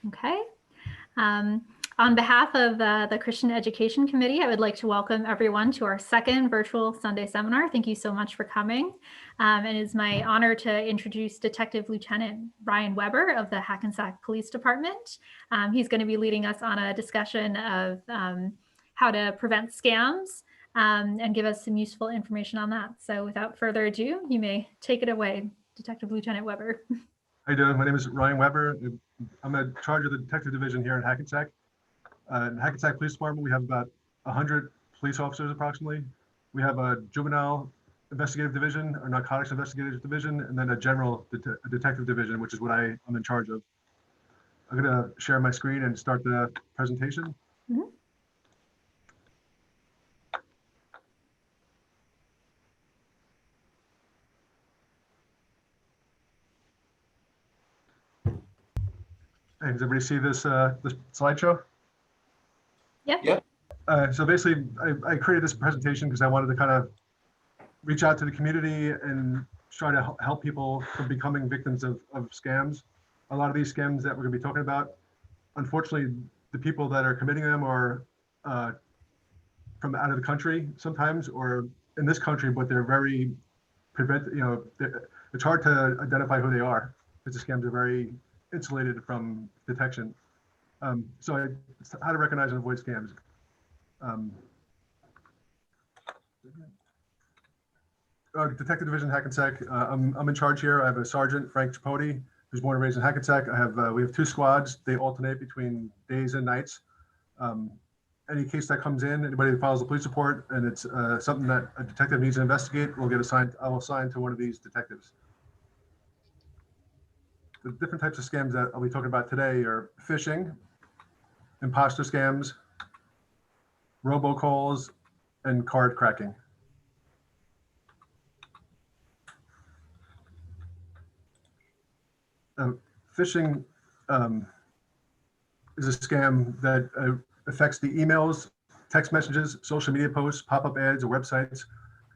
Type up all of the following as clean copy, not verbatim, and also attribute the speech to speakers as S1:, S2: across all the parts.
S1: Okay. On behalf of the Christian Education Committee, I would like to welcome everyone to our second virtual Sunday seminar. Thank you so much for coming. It is my honor to introduce Detective Lieutenant Ryan Weber of the Hackensack Police Department. He's going to be leading us on a discussion of how to prevent scams and give us some useful information on that. So without further ado, you may take it away, Detective Lieutenant Weber.
S2: How you doing? My name is Ryan Weber. I'm in charge of the detective division here in Hackensack. In Hackensack Police Department, we have about 100 police officers approximately. We have a juvenile investigative division, a narcotics investigative division, and then a general detective division, which is what I'm in charge of. I'm going to share my screen and start the presentation.
S1: Mm-hmm.
S2: Hey, does everybody see this slideshow?
S1: Yep.
S3: Yep.
S2: So basically, I created this presentation because I wanted to kind of reach out to the community and try to help people from becoming victims of scams. A lot of these scams that we're going to be talking about, unfortunately, the people that are committing them are from out of the country sometimes, or in this country, but they're very it's hard to identify who they are because the scams are very insulated from detection. So how to recognize and avoid scams. Detective Division Hackensack. I'm in charge here. I have a Sergeant, Frank Tripodi, who's born and raised in Hackensack. We have 2 squads. They alternate between days and nights. Any case that comes in, anybody that files a police report, and it's something that a detective needs to investigate, will get assigned. I will assign to one of these detectives. The different types of scams that I'll be talking about today are phishing, imposter scams, robocalls, and card cracking. Phishing is a scam that affects the emails, text messages, social media posts, pop-up ads, or websites.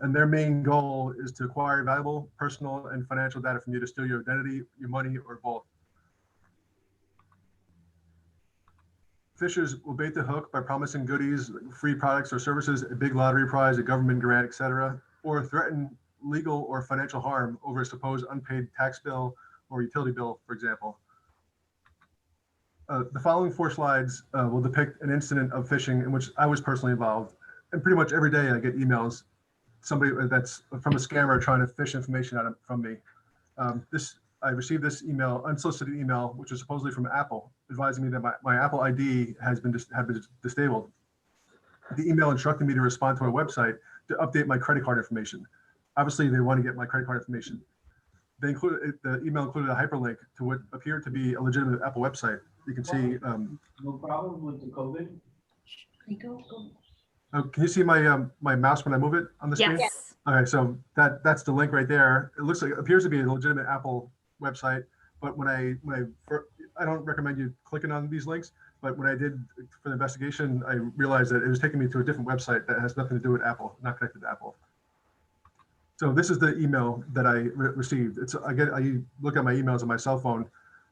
S2: And their main goal is to acquire valuable personal and financial data from you to steal your identity, your money, or both. Phishers will bait the hook by promising goodies, free products or services, a big lottery prize, a government grant, etc., or threaten legal or financial harm over a supposed unpaid tax bill or utility bill, for example. The following 4 slides will depict an incident of phishing in which I was personally involved. And pretty much every day I get emails, somebody that's from a scammer trying to phish information from me. I received this email, unsolicited email, which was supposedly from Apple, advising me that my Apple ID had been disabled. The email instructed me to respond to a website to update my credit card information. Obviously, they want to get my credit card information. The email included a hyperlink to what appeared to be a legitimate Apple website. You can see.
S3: No problem with the COVID.
S2: Oh, can you see my my mouse when I move it on the screen?
S1: Yes.
S2: Okay, so that's the link right there. It appears to be a legitimate Apple website, but when I don't recommend you clicking on these links. But when I did for the investigation, I realized that it was taking me to a different website that has nothing to do with Apple, not connected to Apple. So this is the email that I received. I look at my emails on my cell phone.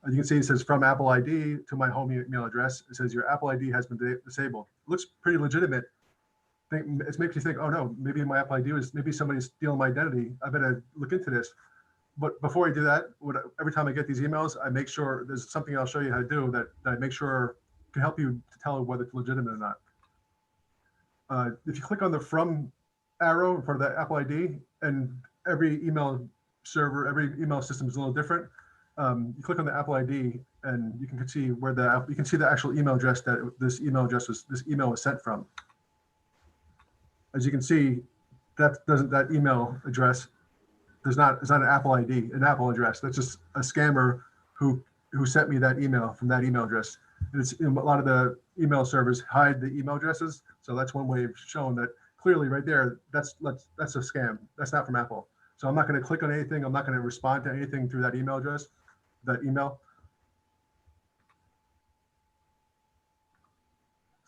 S2: You can see it says from Apple ID to my home email address. It says your Apple ID has been disabled. It looks pretty legitimate. It makes you think, oh no, maybe my Apple ID maybe somebody's stealing my identity. I better look into this. But before I do that, every time I get these emails, I make sure there's something I'll show you how to do that I make sure can help you to tell whether it's legitimate or not. If you click on the from arrow in front of that Apple ID, and every email server, every email system is a little different. You click on the Apple ID, and you can see where you can see the actual email address that this email was sent from. As you can see, that email address it's not an Apple ID, an Apple address. That's just a scammer who sent me that email from that email address. And it's a lot of the email servers hide the email addresses, so that's one way of showing that clearly right there. That's a scam. That's not from Apple. So I'm not going to click on anything. I'm not going to respond to anything through that email address, that email.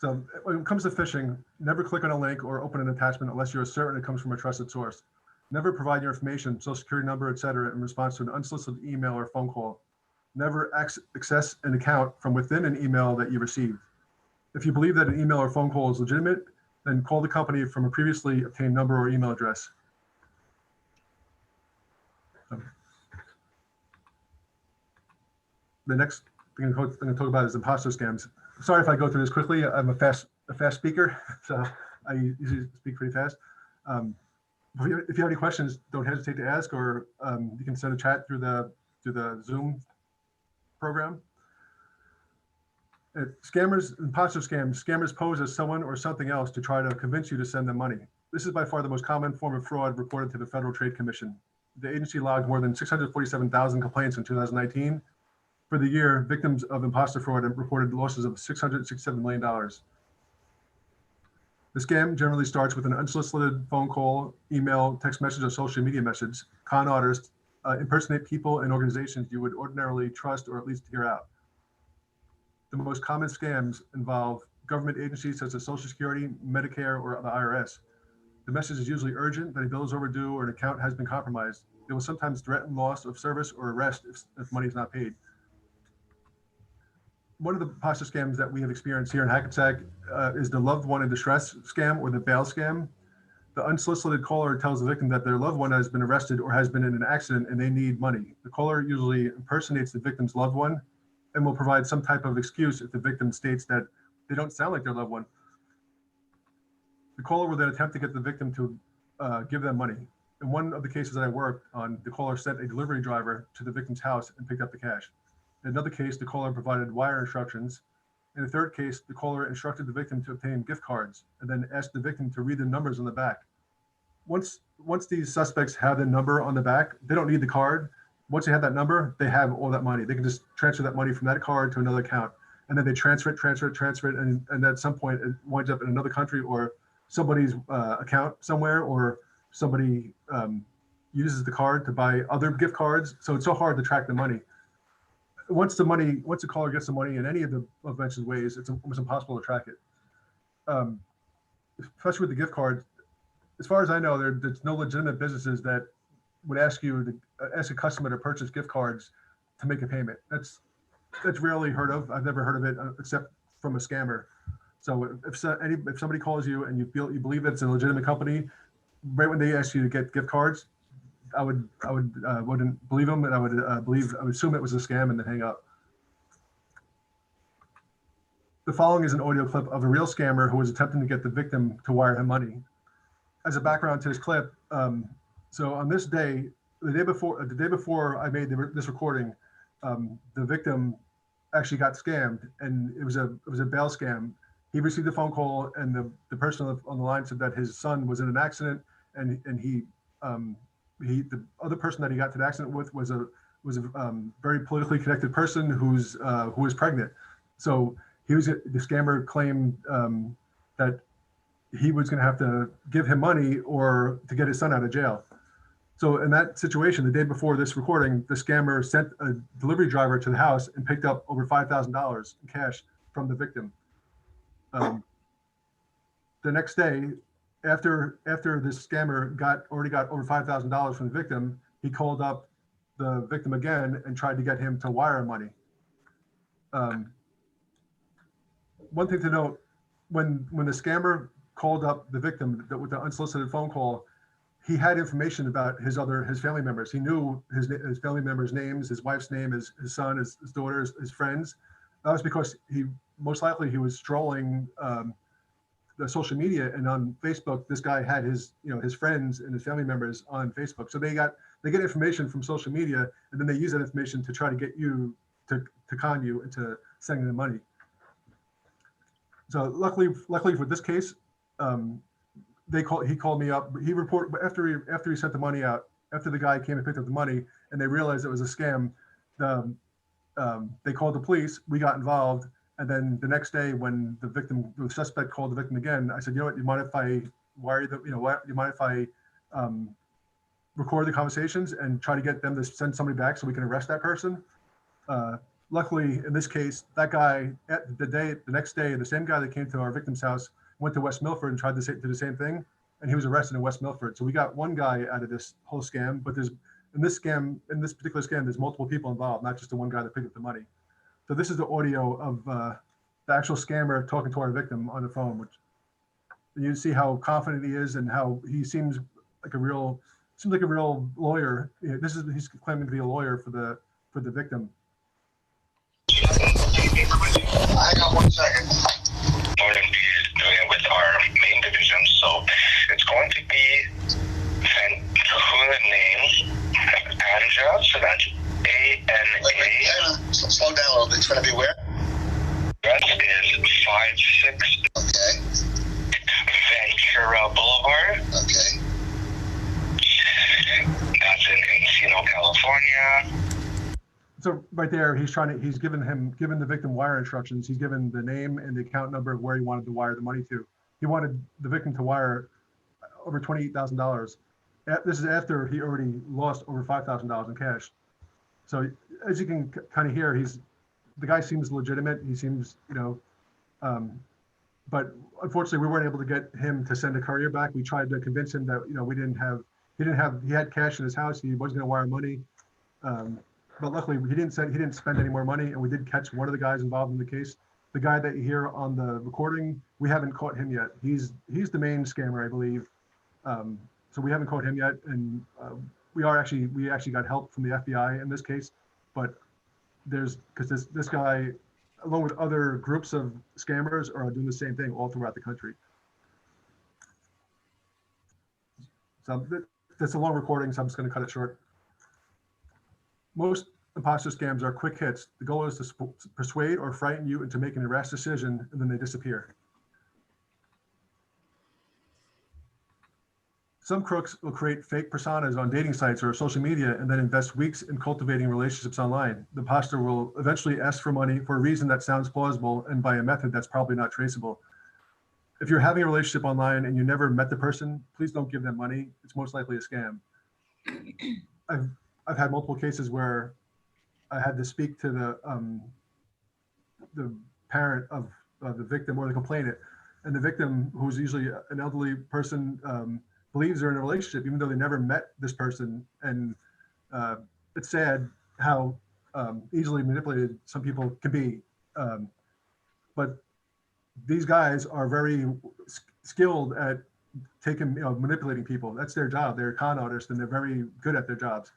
S2: So when it comes to phishing, never click on a link or open an attachment unless you're certain it comes from a trusted source. Never provide your information, social security number, etc., in response to an unsolicited email or phone call. Never access an account from within an email that you received. If you believe that an email or phone call is legitimate, then call the company from a previously obtained number or email address. The next thing I'm going to talk about is imposter scams. Sorry if I go through this quickly. I'm a fast speaker, so I usually speak pretty fast. If you have any questions, don't hesitate to ask, or you can send a chat through the Zoom program. Imposter scams. Scammers pose as someone or something else to try to convince you to send them money. This is by far the most common form of fraud reported to the Federal Trade Commission. The agency logged more than 647,000 complaints in 2019. For the year, victims of imposter fraud reported losses of $667 million. The scam generally starts with an unsolicited phone call, email, text message, or social media message. Con artists impersonate people and organizations you would ordinarily trust or at least hear out. The most common scams involve government agencies such as Social Security, Medicare, or the IRS. The message is usually urgent, that a bill is overdue or an account has been compromised. They will sometimes threaten loss of service or arrest if money is not paid. One of the imposter scams that we have experienced here in Hackensack is the loved one in distress scam, or the bail scam. The unsolicited caller tells the victim that their loved one has been arrested or has been in an accident and they need money. The caller usually impersonates the victim's loved one and will provide some type of excuse if the victim states that they don't sound like their loved one. The caller will then attempt to get the victim to give them money. In one of the cases that I worked on, the caller sent a delivery driver to the victim's house and picked up the cash. In another case, the caller provided wire instructions. In the third case, the caller instructed the victim to obtain gift cards and then asked the victim to read the numbers on the back. Once these suspects have the number on the back, they don't need the card. Once they have that number, they have all that money. They can just transfer that money from that card to another account. And then they transfer it, and at some point it winds up in another country or somebody's account somewhere, or somebody uses the card to buy other gift cards. So it's so hard to track the money. Once the caller gets the money in any of the mentioned ways, it's almost impossible to track it. Especially with the gift cards, as far as I know, there's no legitimate businesses that would ask a customer to purchase gift cards to make a payment. That's rarely heard of. I've never heard of it except from a scammer. So if somebody calls you and you believe it's a legitimate company, right when they ask you to get gift cards, I wouldn't believe them, and I would assume it was a scam and then hang up. The following is an audio clip of a real scammer who was attempting to get the victim to wire him money. As a background to this clip, so on this day, the day before I made this recording, the victim actually got scammed, and it was a bail scam. He received a phone call, and the person on the line said that his son was in an accident, and the other person that he got to the accident with was a very politically connected person who was pregnant. So the scammer claimed that he was going to have to give him money or to get his son out of jail. So in that situation, the day before this recording, the scammer sent a delivery driver to the house and picked up over $5,000 in cash from the victim. The next day, after this scammer already got over $5,000 from the victim, he called up the victim again and tried to get him to wire money. One thing to note, when the scammer called up the victim with the unsolicited phone call, he had information about his family members. He knew his family members' names, his wife's name, his son, his daughter, his friends. That was because most likely he was strolling the social media, and on Facebook, this guy had his friends and his family members on Facebook. So they get information from social media, and then they use that information to try to get you to con you into sending them money. So luckily for this case, he called me up. He reported after he sent the money out, after the guy came and picked up the money, and they realized it was a scam. They called the police. We got involved. And then the next day, when the suspect called the victim again, I said, you know what, you mind if I record the conversations and try to get them to send somebody back so we can arrest that person? Luckily, in this case, that guy, the next day, the same guy that came to our victim's house went to West Milford and tried to do the same thing, and he was arrested in West Milford. So we got one guy out of this whole scam, but there's in this particular scam, there's multiple people involved, not just the one guy that picked up the money. So this is the audio of the actual scammer talking to our victim on the phone, which you see how confident he is and how he seems like a real lawyer. He's claiming to be a lawyer for the victim.
S4: Hang on 1 second. We're going to be doing it with our main division, so it's going to be the name Anja, so that's A-N-A. Slow down a little bit. It's going to be where? Address is 56. Okay. Ventura Boulevard. Okay. That's in Encino, California.
S2: So right there, he's given the victim wire instructions. He's given the name and the account number of where he wanted to wire the money to. He wanted the victim to wire over $28,000. This is after he already lost over $5,000 in cash. So as you can kind of hear, the guy seems legitimate. He seems, but unfortunately we weren't able to get him to send a courier back. We tried to convince him that, he had cash in his house. He wasn't going to wire money. But luckily he didn't spend any more money, and we did catch one of the guys involved in the case. The guy that you hear on the recording, we haven't caught him yet. He's the main scammer, I believe. So we haven't caught him yet, and we actually got help from the FBI in this case. But because this guy, along with other groups of scammers, are doing the same thing all throughout the country. So that's a long recording, so I'm just going to cut it short. Most imposter scams are quick hits. The goal is to persuade or frighten you into making a rash decision, and then they disappear. Some crooks will create fake personas on dating sites or social media and then invest weeks in cultivating relationships online. The imposter will eventually ask for money for a reason that sounds plausible and by a method that's probably not traceable. If you're having a relationship online and you never met the person, please don't give them money. It's most likely a scam. I've had multiple cases where I had to speak to the parent of the victim or the complainant, and the victim, who's usually an elderly person, believes they're in a relationship, even though they never met this person. And it's sad how easily manipulated some people can be. But these guys are very skilled at manipulating people. That's their job. They're con artists, and they're very good at their jobs.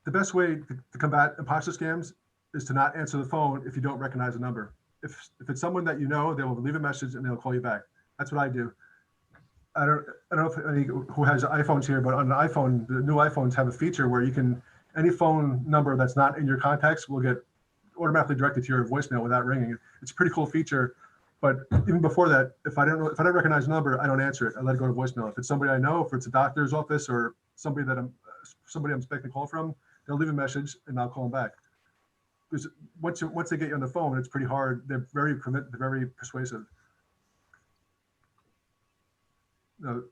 S2: The best way to combat imposter scams is to not answer the phone if you don't recognize the number. If it's someone that you know, they will leave a message and they'll call you back. That's what I do. I don't know if any who has iPhones here, but on the iPhone, the new iPhones have a feature where you can, any phone number that's not in your contacts will get automatically directed to your voicemail without ringing. It's a pretty cool feature. But even before that, if I don't recognize the number, I don't answer it. I let it go to voicemail. If it's somebody I know, if it's a doctor's office or somebody I'm expecting a call from, they'll leave a message and I'll call them back. Because once they get you on the phone, it's pretty hard. They're very persuasive.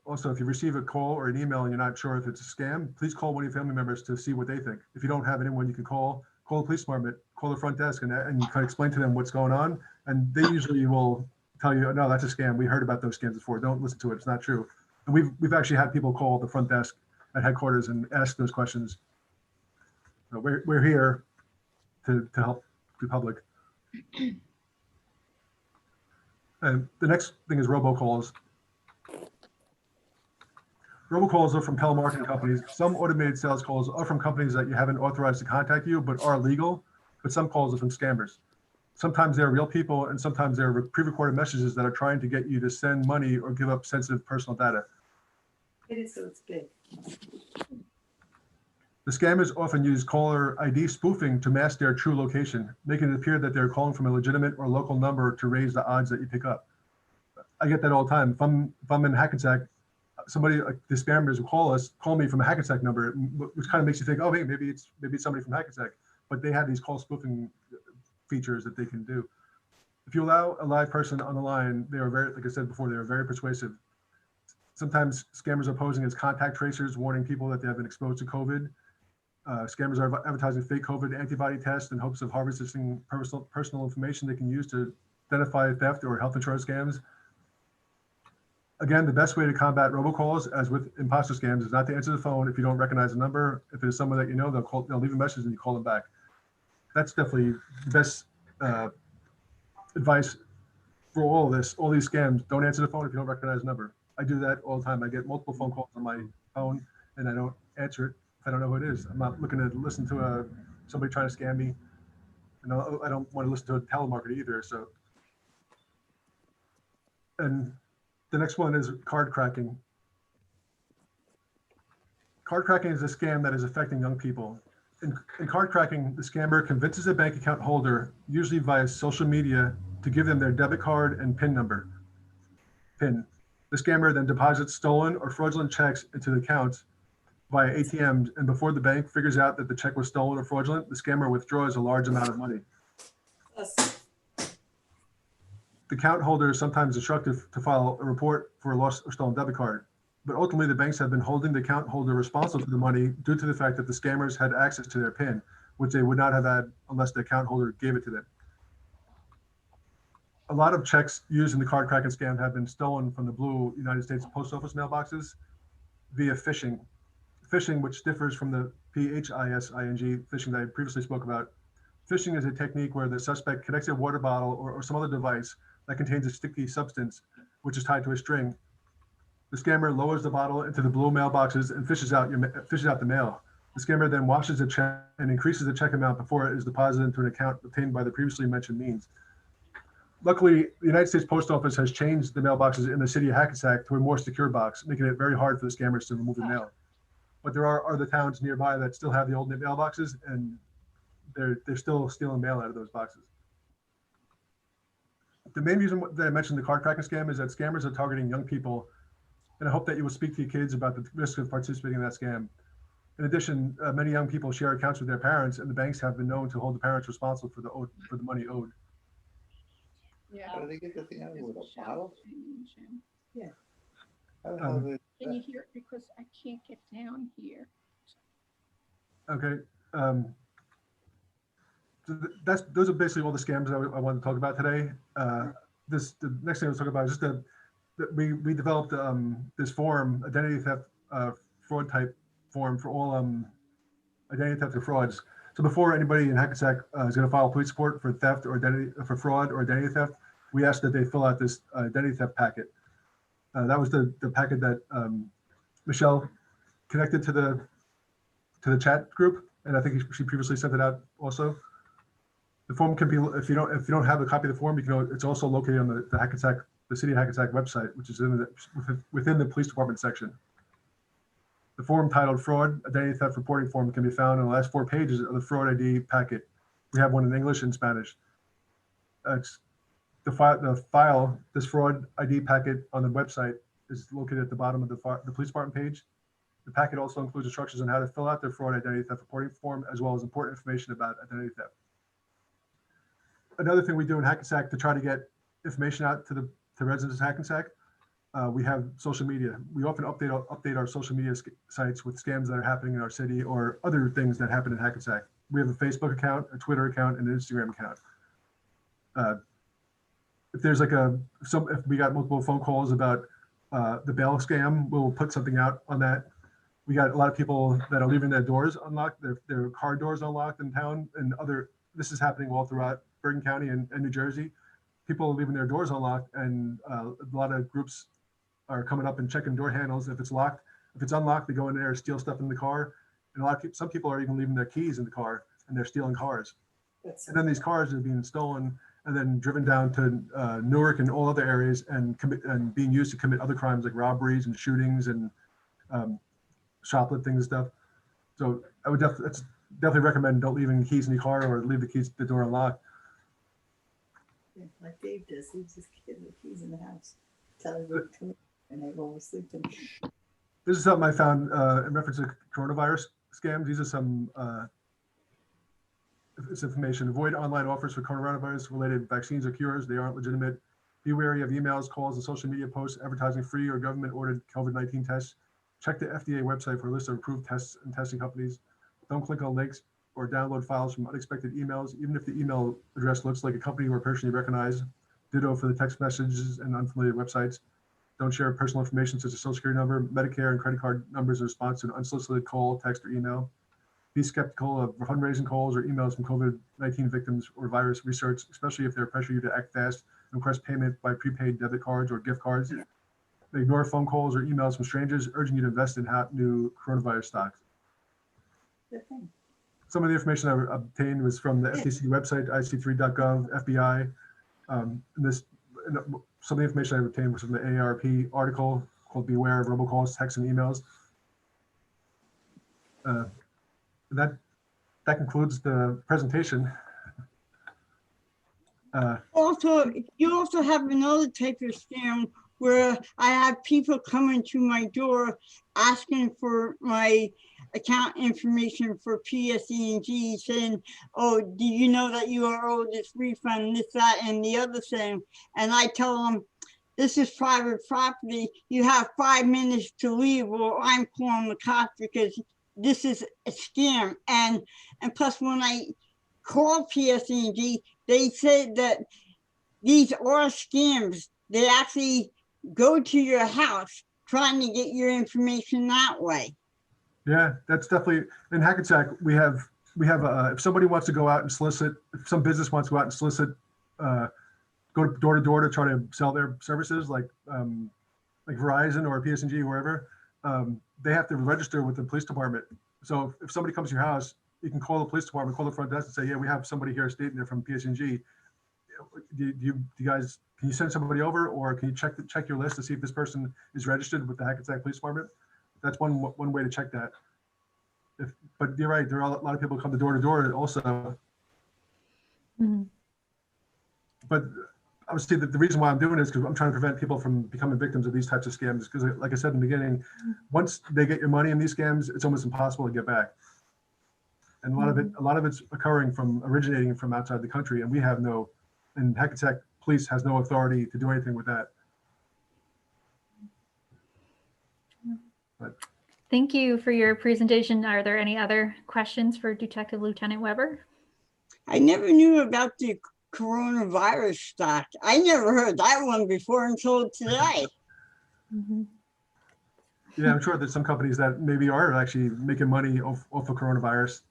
S2: Also, if you receive a call or an email and you're not sure if it's a scam, please call one of your family members to see what they think. If you don't have anyone you can call the police department, call the front desk, and you can explain to them what's going on. And they usually will tell you, no, that's a scam. We heard about those scams before. Don't listen to it. It's not true. And we've actually had people call the front desk at headquarters and ask those questions. So we're here to help the public. And the next thing is robocalls. Robocalls are from telemarketing companies. Some automated sales calls are from companies that you haven't authorized to contact you, but are legal. But some calls are from scammers. Sometimes they're real people, and sometimes they're pre-recorded messages that are trying to get you to send money or give up sensitive personal data.
S5: It is, so it's big.
S2: The scammers often use caller ID spoofing to mask their true location, making it appear that they're calling from a legitimate or local number to raise the odds that you pick up. I get that all the time. If I'm in Hackensack, somebody like the scammers will call me from a Hackensack number, which kind of makes you think, oh, maybe it's somebody from Hackensack. But they have these call spoofing features that they can do. If you allow a live person on the line, they are very, like I said before, they are very persuasive. Sometimes scammers are posing as contact tracers, warning people that they have been exposed to COVID. Scammers are advertising fake COVID antibody tests in hopes of harvesting personal information they can use to identify theft or health insurance scams. Again, the best way to combat robocalls, as with imposter scams, is not to answer the phone if you don't recognize the number. If it is someone that you know, they'll leave a message and you call them back. That's definitely the best advice for all of this, all these scams. Don't answer the phone if you don't recognize the number. I do that all the time. I get multiple phone calls on my phone and I don't answer it if I don't know who it is. I'm not looking to listen to somebody trying to scam me. And I don't want to listen to a telemarketer either. So, and the next one is card cracking. Card cracking is a scam that is affecting young people. In card cracking, the scammer convinces a bank account holder, usually via social media, to give them their debit card and PIN number. The scammer then deposits stolen or fraudulent checks into the account via ATMs, and before the bank figures out that the check was stolen or fraudulent, the scammer withdraws a large amount of money.
S5: Us.
S2: The account holder is sometimes instructed to file a report for a lost or stolen debit card, but ultimately the banks have been holding the account holder responsible for the money due to the fact that the scammers had access to their PIN, which they would not have had unless the account holder gave it to them. A lot of checks used in the card cracking scam have been stolen from the blue United States Post Office mailboxes via phishing. Phishing, which differs from the phishing, phishing that I previously spoke about. Phishing is a technique where the suspect connects a water bottle or some other device that contains a sticky substance, which is tied to a string. The scammer lowers the bottle into the blue mailboxes and fishes out the mail. The scammer then washes the check and increases the check amount before it is deposited into an account obtained by the previously mentioned means. Luckily, the United States Post Office has changed the mailboxes in the city of Hackensack to a more secure box, making it very hard for the scammers to remove the mail. But there are other towns nearby that still have the old mailboxes, and they're still stealing mail out of those boxes. The main reason that I mentioned the card cracking scam is that scammers are targeting young people, and I hope that you will speak to your kids about the risk of participating in that scam. In addition, many young people share accounts with their parents, and the banks have been known to hold the parents responsible for the money owed.
S5: Yeah.
S6: How do they get the thing out of with a bottle?
S5: Yeah.
S6: How the hell did
S7: Can you hear it? Because I can't get down here.
S2: Okay. So those are basically all the scams I wanted to talk about today. The next thing I was talking about is just that we developed this form, identity theft fraud type form for all identity theft and frauds. So before anybody in Hackensack is going to file a police report for theft or for fraud or identity theft, we asked that they fill out this identity theft packet. That was the packet that Michelle connected to the chat group, and I think she previously sent it out also. The form can be, if you don't have a copy of the form, it's also located on the City of Hackensack website, which is within the police department section. The form titled Fraud Identity Theft Reporting Form can be found in the last 4 pages of the fraud ID packet. We have one in English and Spanish. The file, this fraud ID packet on the website is located at the bottom of the police department page. The packet also includes instructions on how to fill out their fraud identity theft reporting form, as well as important information about identity theft. Another thing we do in Hackensack to try to get information out to residents of Hackensack, we have social media. We often update our social media sites with scams that are happening in our city or other things that happen in Hackensack. We have a Facebook account, a Twitter account, and an Instagram account. If there's if we got multiple phone calls about the bail scam, we'll put something out on that. We got a lot of people that are leaving their doors unlocked, their car doors unlocked in town, and this is happening all throughout Bergen County and New Jersey. People are leaving their doors unlocked, and a lot of groups are coming up and checking door handles. If it's locked, if it's unlocked, they go in there and steal stuff in the car. And some people are even leaving their keys in the car, and they're stealing cars. And then these cars are being stolen and then driven down to Newark and all other areas and being used to commit other crimes like robberies and shootings and shoplifting and stuff. So I would definitely recommend don't leave any keys in the car or leave the door unlocked.
S5: Yeah, like Dave does, he just gives the keys in the house, tell everybody to come in, and they go to sleep.
S2: This is something I found in reference to coronavirus scams. These are some it's information. Avoid online offers for coronavirus-related vaccines or cures. They aren't legitimate. Be wary of emails, calls, and social media posts advertising free or government-ordered COVID-19 tests. Check the FDA website for a list of approved tests and testing companies. Don't click on links or download files from unexpected emails, even if the email address looks like a company or person you recognize. Ditto for the text messages and unfamiliar websites. Don't share personal information such as social security number, Medicare, and credit card numbers in response to an unsolicited call, text, or email. Be skeptical of fundraising calls or emails from COVID-19 victims or virus research, especially if they pressure you to act fast and request payment by prepaid debit cards or gift cards. Ignore phone calls or emails from strangers urging you to invest in hot new coronavirus stocks.
S5: Good thing.
S2: Some of the information I obtained was from the FTC website, ic3.gov, FBI. Some of the information I obtained was from the AARP article called "Beware of Robocalls, Texts, and Emails." That concludes the presentation.
S8: Also, you also have another type of scam where I have people coming to my door asking for my account information for PSE&G, saying, oh, do you know that you are owed this refund, this, that, and the other thing? And I tell them, this is private property. You have 5 minutes to leave or I'm calling the cops because this is a scam. And plus when I called PSE&G, they said that these are scams. They actually go to your house trying to get your information that way.
S2: Yeah, that's definitely, in Hackensack, we have if somebody wants to go out and solicit, if some business wants to go out and solicit, go door to door to try to sell their services, like Verizon or PSE&G, wherever, they have to register with the police department. So if somebody comes to your house, you can call the police department, call the front desk and say, yeah, we have somebody here stating they're from PSE&G. Do you guys, can you send somebody over, or can you check your list to see if this person is registered with the Hackensack Police Department? That's one way to check that. But you're right, there are a lot of people who come to door also.
S1: Mm-hmm.
S2: But obviously the reason why I'm doing this is because I'm trying to prevent people from becoming victims of these types of scams. Because like I said in the beginning, once they get your money in these scams, it's almost impossible to get back. And a lot of it's originating from outside the country, and we have no, and Hackensack Police has no authority to do anything with that. But
S1: Thank you for your presentation. Are there any other questions for Detective Lieutenant Weber?
S8: I never knew about the coronavirus stock. I never heard that one before until today.
S1: Mm-hmm.
S2: yeah, I'm sure there's some companies that maybe are actually making money off of coronavirus,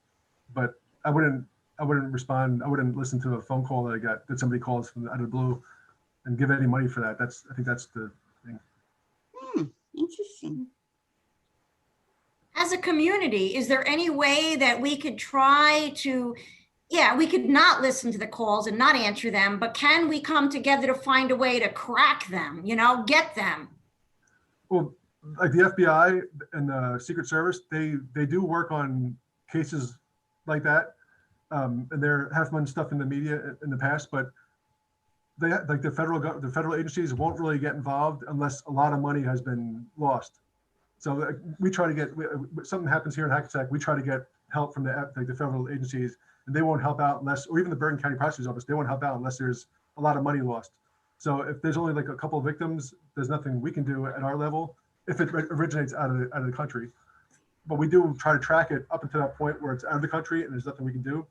S2: but I wouldn't respond. I wouldn't listen to a phone call that somebody calls from out of the blue and give any money for that. I think that's the thing.
S8: Interesting.
S9: As a community, is there any way that we could try to, we could not listen to the calls and not answer them, but can we come together to find a way to crack them, get them?
S2: Well, like the FBI and the Secret Service, they do work on cases like that. And there have been stuff in the media in the past, but they, like the federal agencies won't really get involved unless a lot of money has been lost. So we try to get, something happens here in Hackensack, we try to get help from the federal agencies, and they won't help out unless, or even the Bergen County Prosecutor's Office, they won't help out unless there's a lot of money lost. So if there's only like a couple of victims, there's nothing we can do at our level if it originates out of the country. But we do try to track it up until that point where it's out of the country and there's nothing we can do.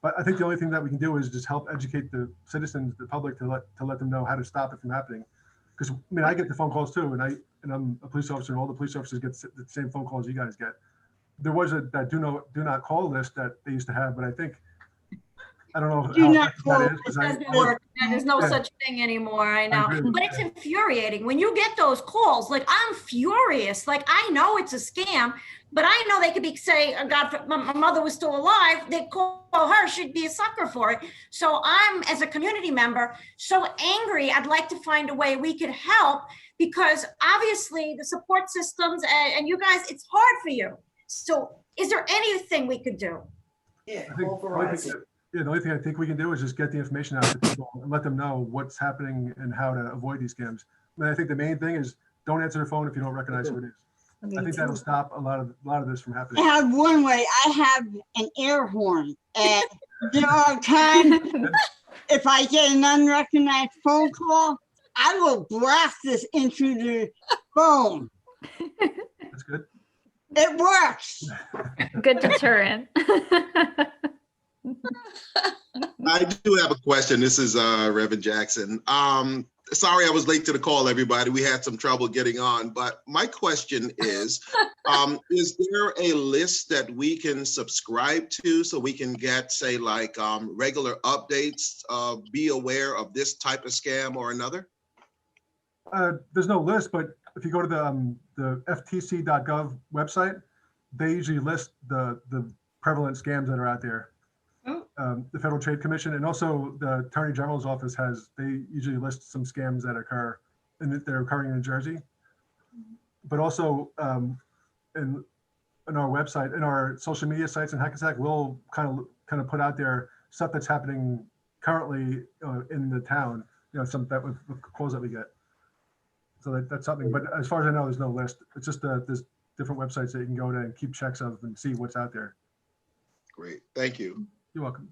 S2: But I think the only thing that we can do is just help educate the citizens, the public, to let them know how to stop it from happening. Because I mean, I get the phone calls too, and I'm a police officer, and all the police officers get the same phone calls you guys get. There was that do not call list that they used to have, but I think, I don't know
S8: Do
S2: how
S8: not
S2: effective
S8: call.
S2: that is.
S9: It
S2: 'Cause
S9: doesn't work. There's no
S2: Yeah.
S9: such thing anymore. I know.
S2: agree.
S9: But it's infuriating when you get those calls. Like, I'm furious. Like, I know it's a scam, but I know they could be say, my mother was still alive. They'd call her, she'd be a sucker for it. So I'm, as a community member, so angry. I'd like to find a way we could help, because obviously the support systems and you guys, it's hard for you. So is there anything we could do?
S5: Yeah,
S2: I think the only thing I think we can do is just get the information out to people and let them know what's happening and how to avoid these scams. I mean, I think the main thing is don't answer the phone if you don't recognize who it is. I think that'll stop a lot of this from
S8: I
S2: happening.
S8: have one way. I have an air horn, and there are times if I get an unrecognized phone call, I will blast this into the phone.
S2: That's good.
S8: It works.
S1: Good deterrent.
S10: I do have a question. This is Reverend Jackson. Sorry I was late to the call, everybody. We had some trouble getting on, but my question is there a list that we can subscribe to so we can get, say, like regular updates, be aware of this type of scam or another?
S2: There's no list, but if you go to the ftc.gov website, they usually list the prevalent scams that are out there. The Federal Trade Commission and also the Attorney General's office they usually list some scams that occur and that they're occurring in New Jersey. But also in our website, in our social media sites in Hackensack, we'll kind of put out there stuff that's happening currently in the town, some that with calls that we get. So that's something, but as far as I know, there's no list. It's just there's different websites that you can go to and keep checks of and see what's out there.
S10: Great, thank you.
S2: You're welcome.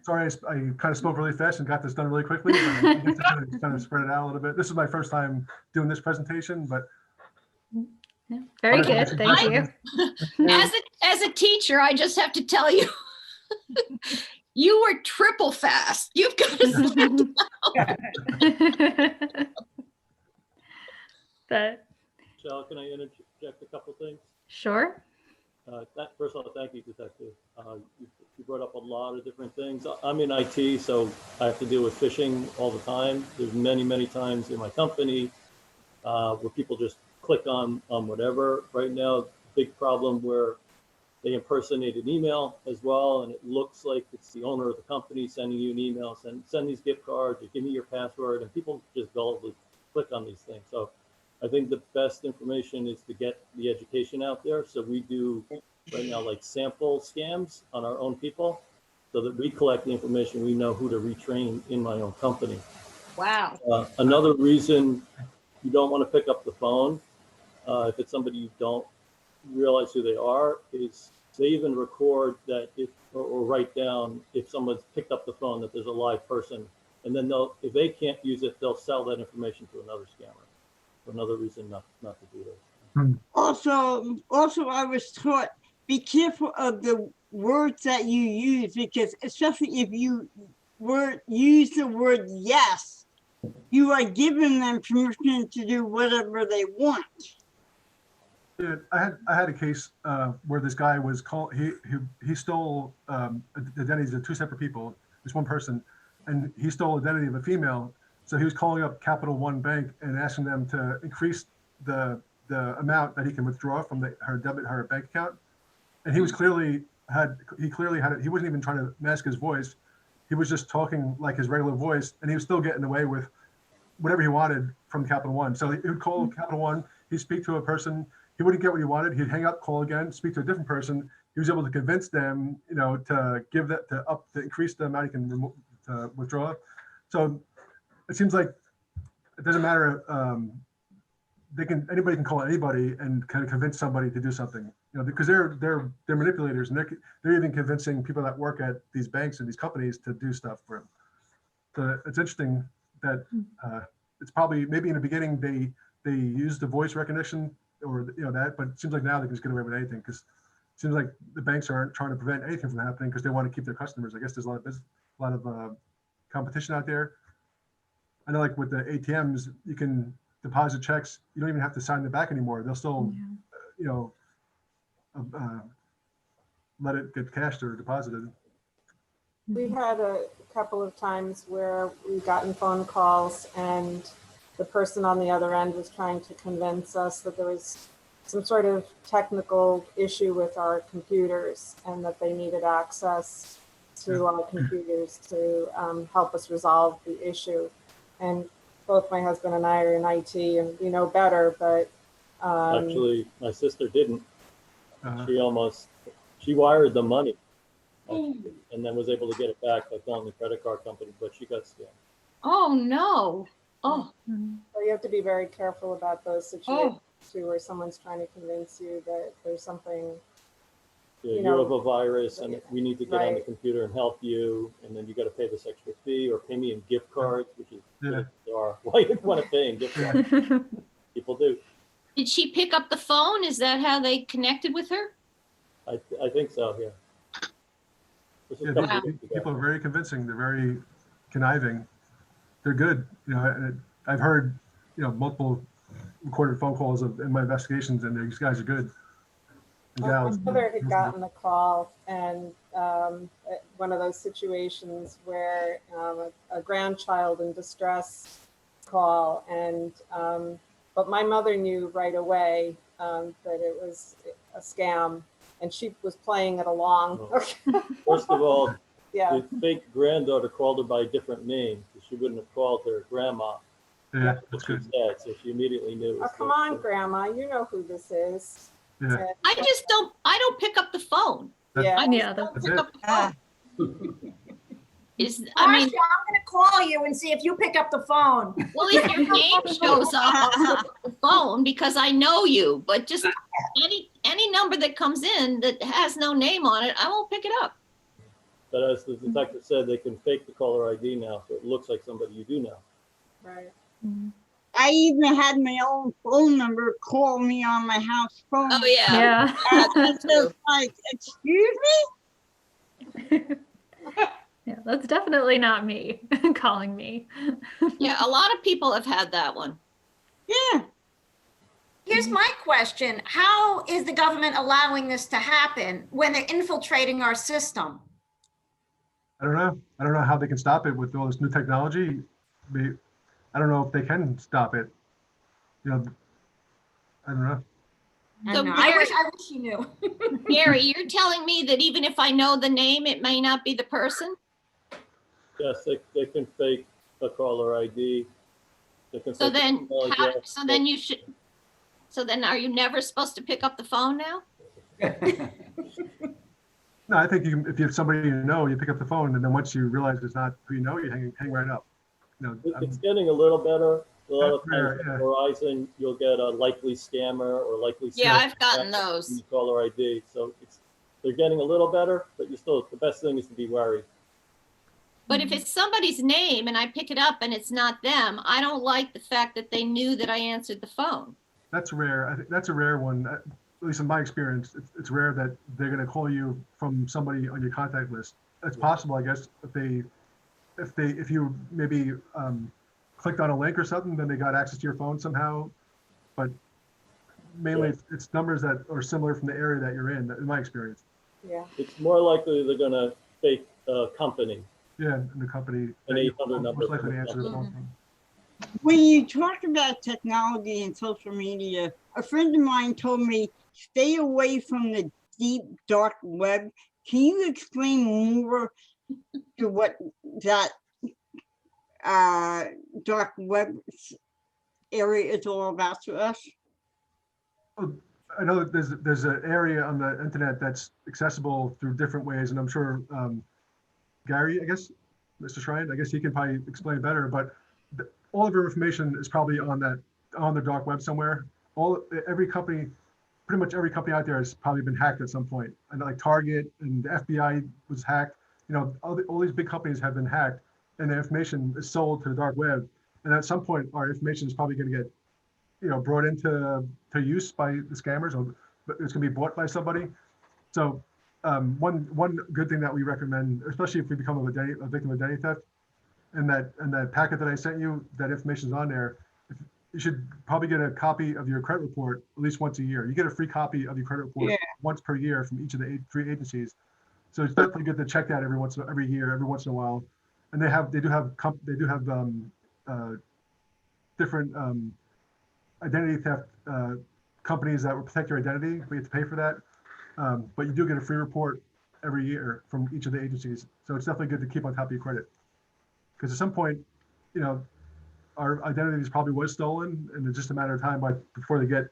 S2: Sorry, I kind of spoke really fast and got this done really quickly. But I guess I kind of spread it out a little bit. This is my first time doing this presentation, but
S1: very good. Thank you.
S7: As a teacher, I just have to tell you, you were triple fast. You've got to slow down.
S11: Michelle, can I interject a couple things?
S1: Sure.
S11: First of all, thank you, Detective. You brought up a lot of different things. I'm in IT, so I have to deal with phishing all the time. There's many times in my company where people just click on whatever. Right now, big problem where they impersonate an email as well, and it looks like it's the owner of the company sending you an email, send these gift cards, or give me your password, and people just gullibly click on these things. So I think the best information is to get the education out there. So we do right now like sample scams on our own people so that we collect the information. We know who to retrain in my own company.
S7: Wow.
S11: Another reason you don't want to pick up the phone if it's somebody you don't realize who they are is they even record that or write down if someone's picked up the phone that there's a live person, and then if they can't use it, they'll sell that information to another scammer. Another reason not to do this.
S8: Also, I was taught, be careful of the words that you use, because especially if you use the word yes, you are giving them permission to do whatever they want.
S2: Yeah, I had a case where this guy was called. He stole identities of two separate people. It's one person, and he stole identity of a female. So he was calling up Capital One Bank and asking them to increase the amount that he can withdraw from her bank account. And he was clearly had it. He wasn't even trying to mask his voice. He was just talking like his regular voice, and he was still getting away with whatever he wanted from Capital One. So he would call Capital One. He'd speak to a person. He wouldn't get what he wanted. He'd hang up, call again, speak to a different person. He was able to convince them, to give that to increase the amount he can withdraw. So it seems like it doesn't matter. Anybody can call anybody and kind of convince somebody to do something, because they're manipulators, and they're even convincing people that work at these banks and these companies to do stuff for them. So it's interesting that it's probably maybe in the beginning they use the voice recognition or that, but it seems like now they can just get away with anything, because it seems like the banks aren't trying to prevent anything from happening because they want to keep their customers. I guess there's a lot of competition out there. I know, like with the ATMs, you can deposit checks. You don't even have to sign them back anymore. They'll still, let it get cashed or deposited.
S12: We've had a couple of times where we've gotten phone calls and the person on the other end was trying to convince us that there was some sort of technical issue with our computers and that they needed access to our computers to help us resolve the issue. And both my husband and I are in IT and we know better, but
S11: actually my sister didn't. She wired the money and then was able to get it back by calling the credit card company, but she got scammed.
S7: Oh no. Oh.
S12: So you have to be very careful about those situations too, where someone's trying to convince you that there's something.
S11: You have a virus and we need to get on the computer and help you, and then you got to pay this extra fee or pay me in gift cards, which is bizarre. Why you want to pay in gift cards? People do.
S7: Did she pick up the phone? Is that how they connected with her?
S11: I think so, yeah. This is
S2: Yeah,
S11: a couple
S2: these
S11: weeks ago.
S2: people are very convincing. They're very conniving. They're good. You know, I've heard, you know, multiple recorded phone calls in my investigations, and these guys are good. And
S12: My
S2: gals.
S12: mother had gotten a call, and one of those situations where a grandchild in distress call, and but my mother knew right away that it was a scam, and she was playing it along.
S11: First of all,
S12: Yeah.
S11: the fake granddaughter called her by a different name, because she wouldn't have called her grandma.
S2: Yeah,
S11: What
S2: that's
S11: she
S2: good.
S11: said, so she immediately knew. it
S12: Oh,
S11: was
S12: come
S11: the-
S12: on, Grandma, you know who this is.
S2: Yeah.
S12: And-
S7: I don't pick up the phone.
S12: Yeah.
S1: Yeah,
S7: Don't
S2: That's
S7: pick
S2: it.
S7: up the phone.
S9: Marcia, I'm gonna call you and see if you pick up the phone.
S7: Well, if your name shows up, I'll pick up the phone because I know you, but just any number that comes in that has no name on it, I won't pick it up.
S11: But as the detective said, they can fake the caller ID now, so it looks like somebody you do know.
S12: Right.
S8: I even had my own phone number call me on my house phone.
S7: Oh, yeah.
S1: Yeah.
S8: It's just like, excuse me?
S1: Yeah, that's definitely not me calling me.
S7: Yeah, a lot of people have had that one.
S8: Yeah.
S9: Here's my question. How is the government allowing this to happen when they're infiltrating our system?
S2: I don't know. I don't know how they can stop it with all this new technology. I don't know if they can stop it. You know, I don't know.
S9: I
S7: So
S9: don't know. I
S7: Gary-
S9: wish you knew.
S7: Gary, you're telling me that even if I know the name, it may not be the person?
S11: Yes, they can fake a caller ID. They can
S7: So
S11: fake
S7: then,
S11: an email address.
S7: so then are you never supposed to pick up the phone now?
S2: No, I think if you have somebody you know, you pick up the phone, and then once you realize it's not who you know, you hang right up. You know,
S11: It's getting a little better. A lot of
S2: That's rare,
S11: times
S2: yeah.
S11: on Verizon, you'll get a likely scammer or likely.
S7: Yeah,
S11: scam
S7: I've gotten
S11: in
S7: those.
S11: the caller ID, so they're getting a little better, but the best thing is to be wary.
S7: But if it's somebody's name and I pick it up and it's not them, I don't like the fact that they knew that I answered the phone.
S2: that's rare. I think that's a rare one. At least in my experience, it's rare that they're going to call you from somebody on your contact list. It's possible, I guess, if you maybe clicked on a link or something, then they got access to your phone somehow. But mainly, it's numbers that are similar from the area that you're in my experience.
S12: Yeah.
S11: It's more likely they're gonna fake a company.
S2: Yeah, in the company.
S11: An 800 number
S2: Most likely to
S11: from
S2: answer the
S11: the
S2: phone from.
S8: When you talk about technology and social media, a friend of mine told me, stay away from the deep, dark web. Can you explain more to what that dark web area is all about to us?
S2: I know that there's an area on the internet that's accessible through different ways, and I'm sure Gary, I guess, Mr. Shrine, I guess he can probably explain better. But all of your information is probably on the dark web somewhere. Every company, pretty much every company out there has probably been hacked at some point. And like Target and the FBI was hacked. You know, all these big companies have been hacked, and the information is sold to the dark web. And at some point, our information is probably going to get, you know, brought into use by the scammers, or it's going to be bought by somebody. So one good thing that we recommend, especially if we become a victim of identity theft, and that packet that I sent you, that information is on there. You should probably get a copy of your credit report at least once a year. You get a free copy of your credit report once per year from each of the three agencies. So it's definitely good to check that every once in a while. And they do have different identity theft companies that will protect your identity. We have to pay for that. But you do get a free report every year from each of the agencies. So it's definitely good to keep on top of your credit. Because at some point, you know, our identities probably was stolen, and it's just a matter of time before they get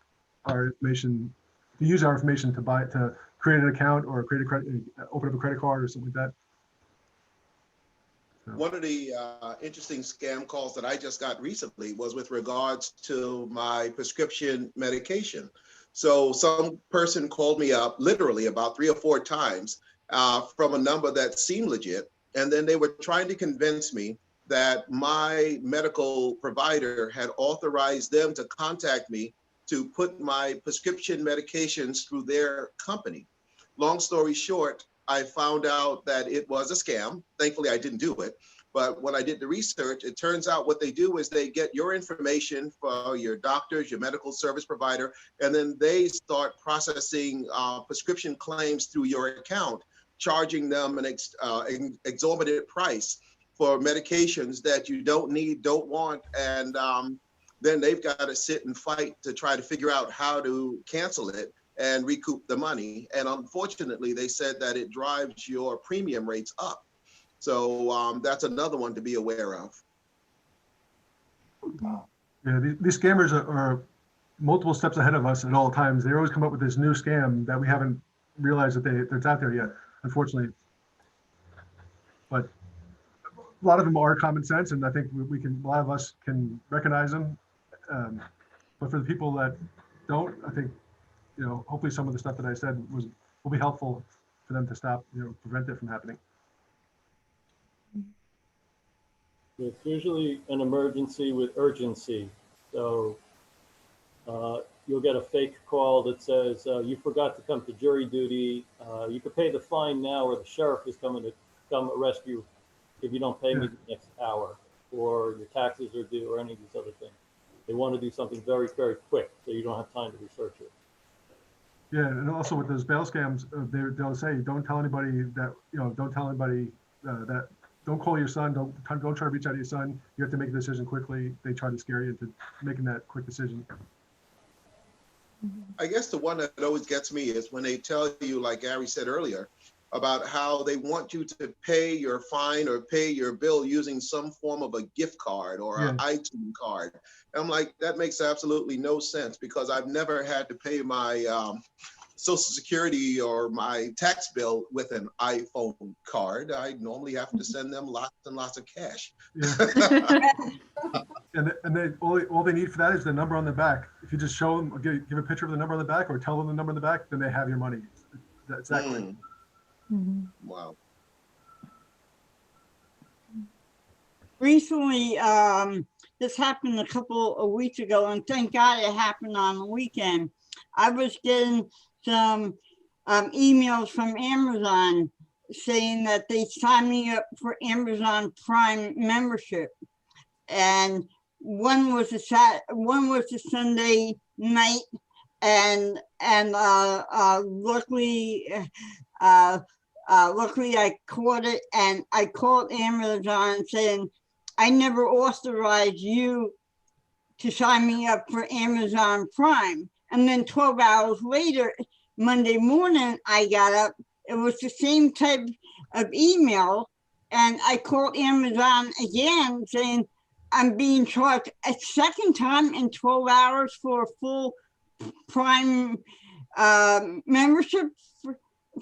S2: our information, to use our information to create an account or open up a credit card or something like that. So.
S10: One of the interesting scam calls that I just got recently was with regards to my prescription medication. So some person called me up literally about 3 or 4 times from a number that seemed legit. And then they were trying to convince me that my medical provider had authorized them to contact me to put my prescription medications through their company. Long story short, I found out that it was a scam. Thankfully, I didn't do it. But when I did the research, it turns out what they do is they get your information for your doctors, your medical service provider, and then they start processing prescription claims through your account, charging them an exorbitant price for medications that you don't need, don't want, and then they've got to sit and fight to try to figure out how to cancel it and recoup the money. And unfortunately, they said that it drives your premium rates up. So that's another one to be aware of.
S2: Yeah, these scammers are multiple steps ahead of us at all times. They always come up with this new scam that we haven't realized that it's out there yet, unfortunately. But a lot of them are common sense, and I think a lot of us can recognize them. But for the people that don't, I think, hopefully some of the stuff that I said will be helpful for them to stop, prevent it from happening.
S11: It's usually an emergency with urgency. So you'll get a fake call that says, you forgot to come to jury duty. You could pay the fine now, or the sheriff is coming to come arrest you if you don't pay me the next hour, or your taxes are due, or any of these other things. They want to do something very, very quick, so you don't have time to research it.
S2: Yeah, and also with those bail scams, they'll say, don't tell anybody that, that, don't call your son, don't try to reach out to your son. You have to make a decision quickly. They try to scare you into making that quick decision.
S10: I guess the one that always gets me is when they tell you, like Gary said earlier, about how they want you to pay your fine or pay your bill using some form of a gift card or an iTunes card. And I'm like, that makes absolutely no sense, because I've never had to pay my Social Security or my tax bill with an iPhone card. I normally have to send them lots and lots of cash.
S2: Yeah. and all they need for that is the number on the back. If you just show them, give a picture of the number on the back, or tell them the number on the back, then they have your money. That's that quick.
S10: Wow.
S8: Recently, this happened a couple of weeks ago, and thank God it happened on the weekend. I was getting some emails from Amazon saying that they signed me up for Amazon Prime membership, and one was a Sunday night, and luckily I caught it, and I called Amazon saying, I never authorized you to sign me up for Amazon Prime. And then 12 hours later, Monday morning, I got up. It was the same type of email. And I called Amazon again saying, I'm being charged a second time in 12 hours for a full Prime membership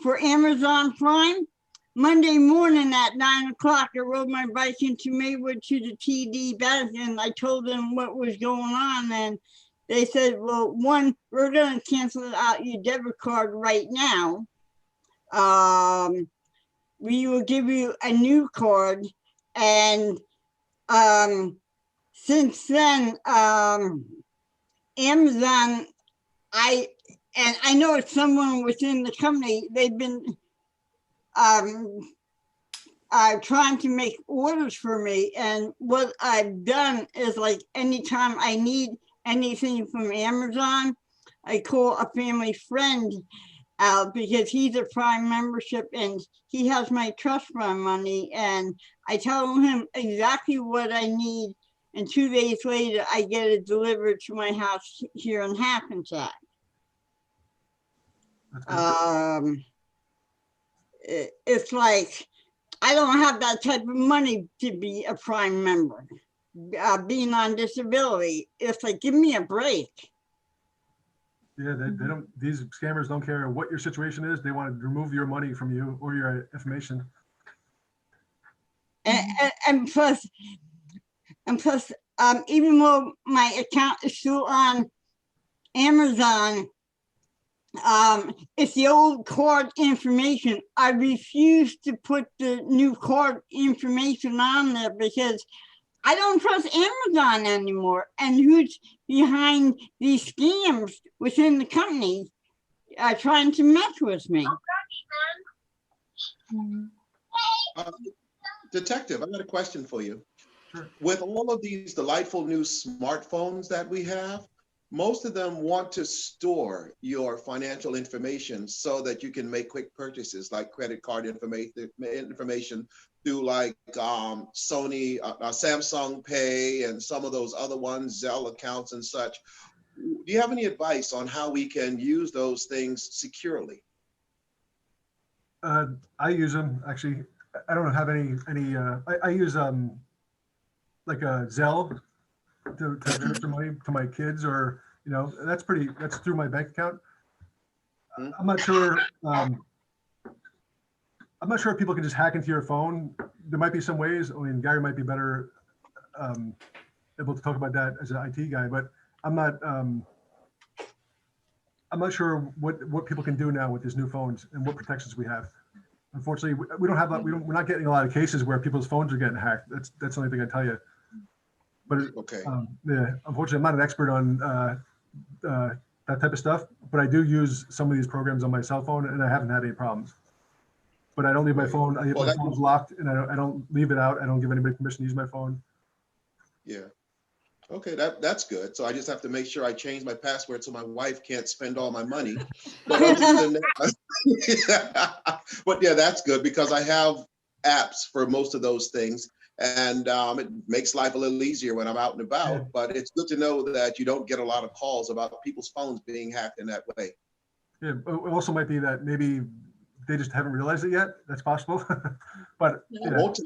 S8: for Amazon Prime. Monday morning at 9 o'clock, I rode my bike into Maywood to the TD Bank, and I told them what was going on. And they said, well, one, we're going to cancel out your debit card right now. We will give you a new card. And since then, Amazon, I know it's someone within the company, they've been trying to make orders for me. And what I've done is, like, anytime I need anything from Amazon, I call a family friend out because he's a Prime membership and he has my trust fund money, and I tell him exactly what I need, and 2 days later I get it delivered to my house here in Hackensack. It's like, I don't have that type of money to be a Prime member. Being on disability, it's like, give me a break.
S2: Yeah, they don't. These scammers don't care what your situation is. They want to remove your money from you or your information.
S8: And plus, even though my account is still on Amazon, it's the old card information. I refuse to put the new card information on there because I don't trust Amazon anymore. And who's behind these scams within the company trying to mess with me?
S10: Detective, I got a question for you.
S2: Sure.
S10: With all of these delightful new smartphones that we have, most of them want to store your financial information so that you can make quick purchases, like credit card information through like Sony, Samsung Pay, and some of those other ones, Zelle accounts and such. Do you have any advice on how we can use those things securely?
S2: I use them actually. I don't have any. I use like a Zelle to transfer money to my kids, or that's through my bank account. I'm not sure. I'm not sure if people can just hack into your phone. There might be some ways. I mean, Gary might be better able to talk about that as an IT guy, but I'm not sure what people can do now with these new phones and what protections we have. Unfortunately, we don't have that. We're not getting a lot of cases where people's phones are getting hacked. That's the only thing I tell you. But
S10: okay,
S2: yeah, unfortunately, I'm not an expert on that type of stuff. But I do use some of these programs on my cell phone, and I haven't had any problems. But I don't leave my phone. My phone's locked, and I don't leave it out. I don't give anybody permission to use my phone.
S10: Yeah. Okay, that's good. So I just have to make sure I change my password so my wife can't spend all my money. But other than that, but yeah, that's good because I have apps for most of those things, and it makes life a little easier when I'm out and about.
S2: Yeah.
S10: But it's good to know that you don't get a lot of calls about people's phones being hacked in that way.
S2: Yeah, it also might be that maybe they just haven't realized it yet. That's possible. But
S10: I won't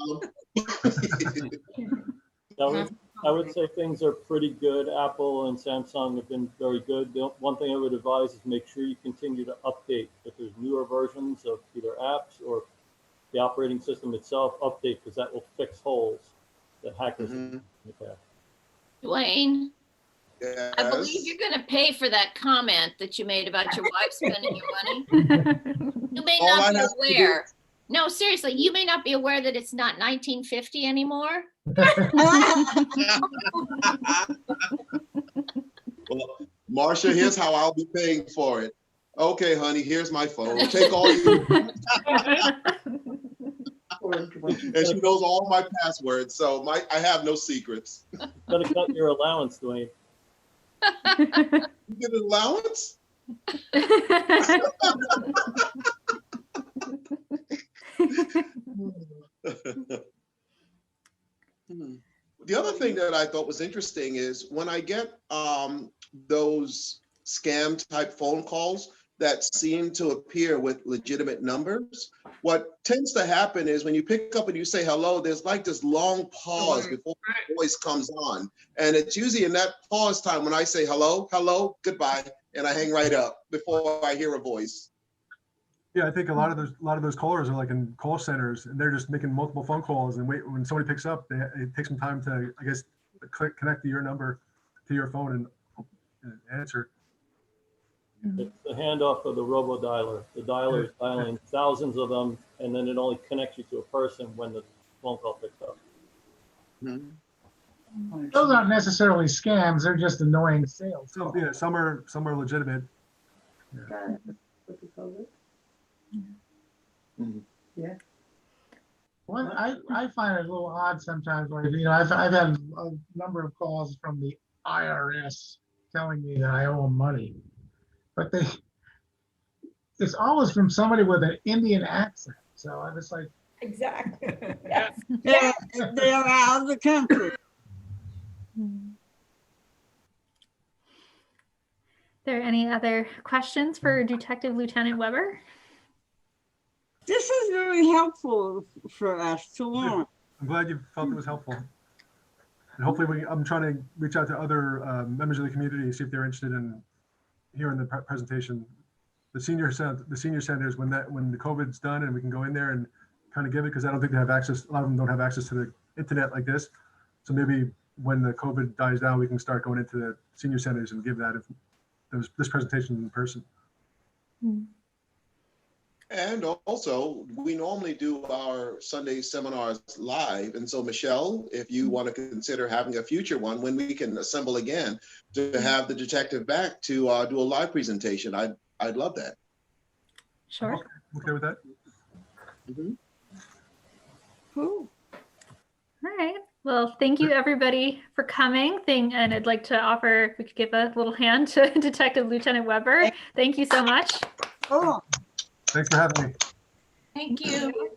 S10: tell them.
S11: I would say things are pretty good. Apple and Samsung have been very good. The one thing I would advise is make sure you continue to update. If there's newer versions of either apps or the operating system itself, update, because that will fix holes that hackers have in the past.
S7: Dwayne,
S10: Yes.
S7: I believe you're going to pay for that comment that you made about your wife spending your money. You may
S10: All
S7: not
S10: I
S7: be
S10: have to
S7: aware. No, seriously, you may not be aware that it's not 1950 anymore.
S10: Well, Marcia, here's how I'll be paying for it. Okay, honey, here's my phone. Take all you. And she knows all my passwords, so I have no secrets.
S11: Got to cut your allowance, Dwayne.
S10: You get an allowance? The other thing that I thought was interesting is when I get those scam type phone calls that seem to appear with legitimate numbers, what tends to happen is when you pick up and you say hello, there's like this long pause before the voice comes on. And it's usually in that pause time when I say hello, hello, goodbye, and I hang right up before I hear a voice.
S2: yeah, I think a lot of those callers are like in call centers, and they're just making multiple phone calls. And wait, when somebody picks up, it takes some time to, I guess, connect to your number to your phone and answer.
S11: It's the handoff of the robo-dialer. The dialer is dialing thousands of them, and then it only connects you to a person when the phone call picks up.
S13: Those aren't necessarily scams, they're just annoying sales.
S2: So yeah, some are legitimate.
S5: Yeah.
S13: One, I find it a little odd sometimes, like, I've had a number of calls from the IRS telling me that I owe them money, but it's always from somebody with an Indian accent. So I'm just like,
S9: Exactly.
S8: Yeah, they are out of the country.
S1: There any other questions for Detective Lieutenant Weber?
S8: This is very helpful for us to learn.
S2: I'm glad you felt it was helpful. And hopefully I'm trying to reach out to other members of the community and see if they're interested in hearing the presentation. The senior centers, when the COVID's done and we can go in there and kind of give it, because I don't think they have access, a lot of them don't have access to the internet like this. So maybe when the COVID dies down, we can start going into the senior centers and give that, if this presentation in person.
S10: And also, we normally do our Sunday seminars live. And so, Michelle, if you want to consider having a future one when we can assemble again to have the detective back to do a live presentation, I'd love that.
S1: Sure.
S2: Okay with that?
S5: Cool.
S1: All right. Well, thank you everybody for coming. And I'd like to offer, if we could give a little hand to Detective Lieutenant Weber. Thank you so much.
S8: Oh,
S2: Thanks for having me.
S7: Thank you.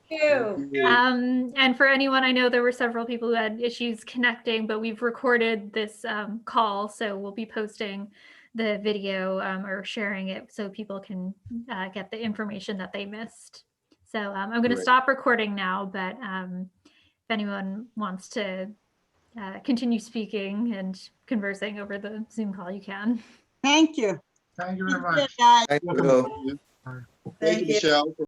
S1: And for anyone, I know there were several people who had issues connecting, but we've recorded this call, so we'll be posting the video or sharing it so people can get the information that they missed. So I'm going to
S6: Great.
S1: stop recording now, but if anyone wants to continue speaking and conversing over the Zoom call, you can.
S8: thank you.
S13: Thank you very much.
S8: Guys.
S6: Thank
S2: Welcome.
S6: you. Thank you, Michelle.